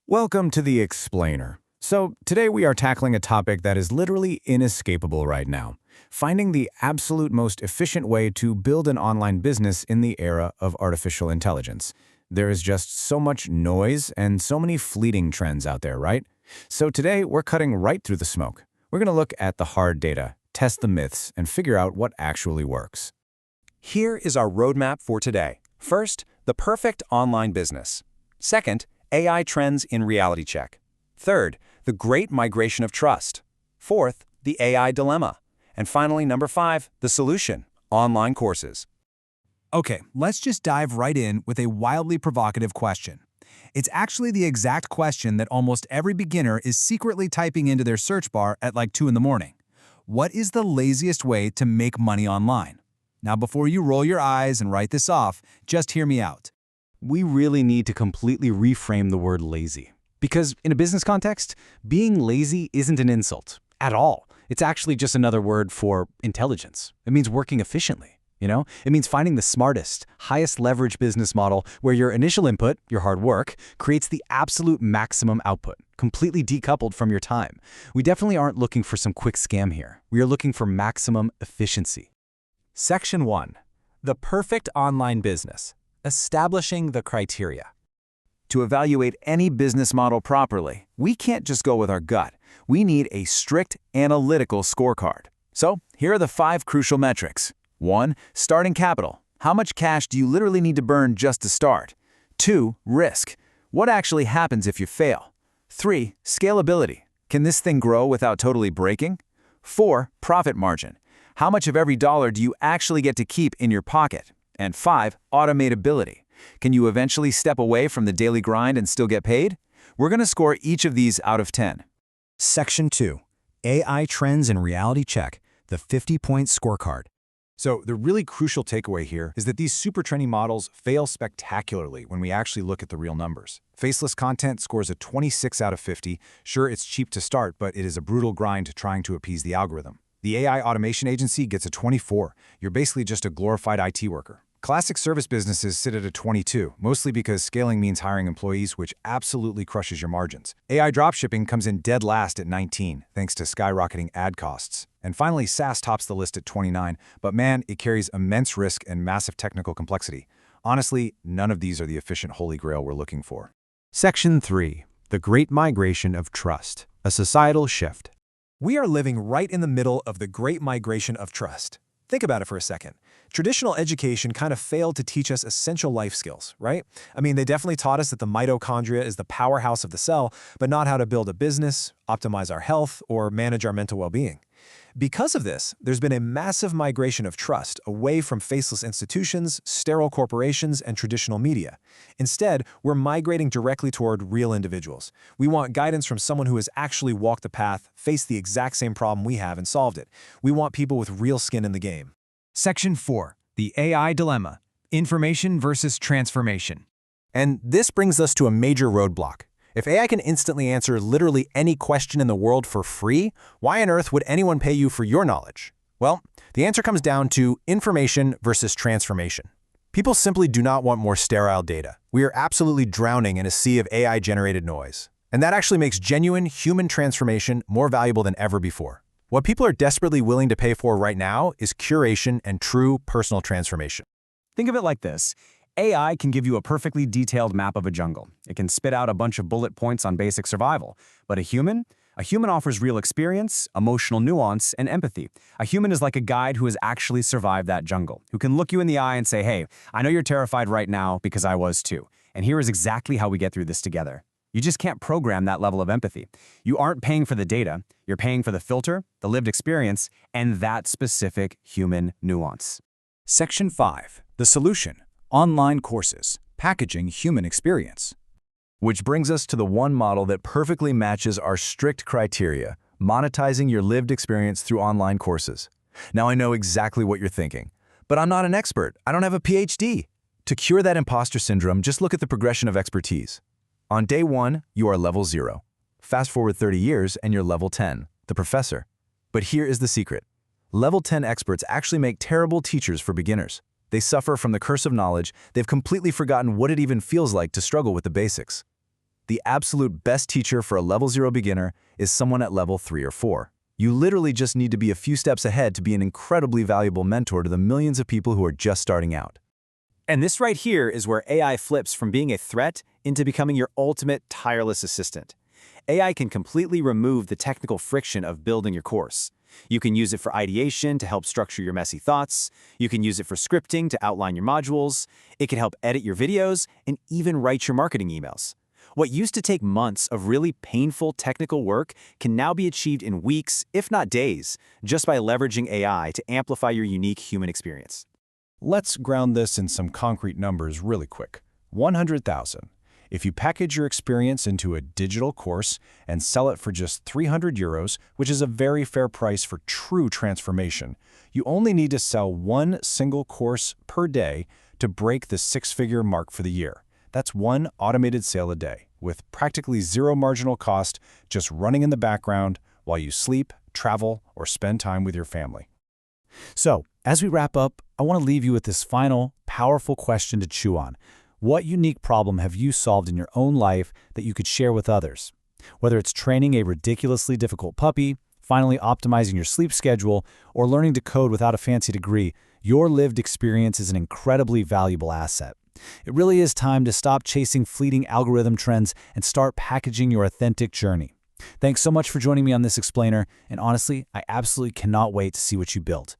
Welcome to The Explainer. So, today we are tackling a topic that is literally inescapable right now, finding the absolute most efficient way to build an online business in the era of artificial intelligence. There is just so much noise and so many fleeting trends out there, right? So today we're cutting right through the smoke. We're going to look at the hard data, test the myths, and figure out what actually works. Here is our roadmap for today. First, the perfect online business. Second, AI trends in reality check. Third, the great migration of trust. Fourth, the AI dilemma. And finally, number 5, the solution, online courses. Okay, let's just dive right in with a wildly provocative question. It's actually the exact question that almost every beginner is secretly typing into their search bar at like 2 in the morning. What is the laziest way to make money online? Now, before you roll your eyes and write this off, just hear me out. We really need to completely reframe the word lazy. Because in a business context, being lazy isn't an insult at all. It's actually just another word for intelligence. It means working efficiently, It means finding the smartest, highest leverage business model where your initial input, your hard work, creates the absolute maximum output, completely decoupled from your time. We definitely aren't looking for some quick scam here. We are looking for maximum efficiency. Section 1. The perfect online business. Establishing the criteria. To evaluate any business model properly, we can't just go with our gut. We need a strict analytical scorecard. So, here are the 5 crucial metrics. 1. Starting capital. How much cash do you literally need to burn just to start? 2. Risk. What actually happens if you fail? 3. Scalability. Can this thing grow without totally breaking? 4. Profit margin. How much of every dollar do you actually get to keep in your pocket? And 5. Automatability. Can you eventually step away from the daily grind and still get paid? We're going to score each of these out of 10. Section 2. AI trends in reality check. The 50-point scorecard. So the really crucial takeaway here is that these super trendy models fail spectacularly when we actually look at the real numbers. Faceless content scores a 26 out of 50. Sure, it's cheap to start, but it is a brutal grind trying to appease the algorithm. The AI automation agency gets a 24. You're basically just a glorified IT worker. Classic service businesses sit at a 22, mostly because scaling means hiring employees, which absolutely crushes your margins. AI dropshipping comes in dead last at 19, thanks to skyrocketing ad costs. And finally, SaaS tops the list at 29, but man, it carries immense risk and massive technical complexity. Honestly, none of these are the efficient holy grail we're looking for. Section 3. The Great Migration of Trust. A societal shift. We are living right in the middle of the great migration of trust. Think about it for a second. Traditional education kind of failed to teach us essential life skills, right? I mean, they definitely taught us that the mitochondria is the powerhouse of the cell, but not how to build a business, optimize our health, or manage our mental well-being. Because of this, there's been a massive migration of trust away from faceless institutions, sterile corporations, and traditional media. Instead, we're migrating directly toward real individuals. We want guidance from someone who has actually walked the path, faced the exact same problem we have, and solved it. We want people with real skin in the game. Section 4. The AI dilemma. Information versus transformation. And this brings us to a major roadblock. If AI can instantly answer literally any question in the world for free, why on earth would anyone pay you for your knowledge? Well, the answer comes down to information versus transformation. People simply do not want more sterile data. We are absolutely drowning in a sea of AI-generated noise. And that actually makes genuine human transformation more valuable than ever before. What people are desperately willing to pay for right now is curation and true personal transformation. Think of it like this. AI can give you a perfectly detailed map of a jungle. It can spit out a bunch of bullet points on basic survival. But a human offers real experience, emotional nuance, and empathy. A human is like a guide who has actually survived that jungle, who can look you in the eye and say, hey, I know you're terrified right now because I was too. And here is exactly how we get through this together. You just can't program that level of empathy. You aren't paying for the data. You're paying for the filter, the lived experience, and that specific human nuance. Section 5. The solution. Online courses. Packaging human experience. Which brings us to the one model that perfectly matches our strict criteria, monetizing your lived experience through online courses. Now I know exactly what you're thinking, but I'm not an expert. I don't have a PhD. To cure that imposter syndrome, just look at the progression of expertise. On day 1, you are level 0. Fast forward 30 years and you're level 10, the professor. But here is the secret. Level 10 experts actually make terrible teachers for beginners. They suffer from the curse of knowledge. They've completely forgotten what it even feels like to struggle with the basics. The absolute best teacher for a level 0 beginner is someone at level 3 or 4. You literally just need to be a few steps ahead to be an incredibly valuable mentor to the millions of people who are just starting out. And this right here is where AI flips from being a threat into becoming your ultimate tireless assistant. AI can completely remove the technical friction of building your course. You can use it for ideation to help structure your messy thoughts. You can use it for scripting to outline your modules. It can help edit your videos and even write your marketing emails. What used to take months of really painful technical work can now be achieved in weeks, if not days, just by leveraging AI to amplify your unique human experience. Let's ground this in some concrete numbers really quick. 100,000. If you package your experience into a digital course and sell it for just 300 euros, which is a very fair price for true transformation, you only need to sell one single course per day to break the six-figure mark for the year. That's one automated sale a day, with practically zero marginal cost just running in the background while you sleep, travel, or spend time with your family. So, as we wrap up, I want to leave you with this final, powerful question to chew on. What unique problem have you solved in your own life that you could share with others? Whether it's training a ridiculously difficult puppy, finally optimizing your sleep schedule, or learning to code without a fancy degree, your lived experience is an incredibly valuable asset. It really is time to stop chasing fleeting algorithm trends and start packaging your authentic journey. Thanks so much for joining me on this explainer, and honestly, I absolutely cannot wait to see what you build.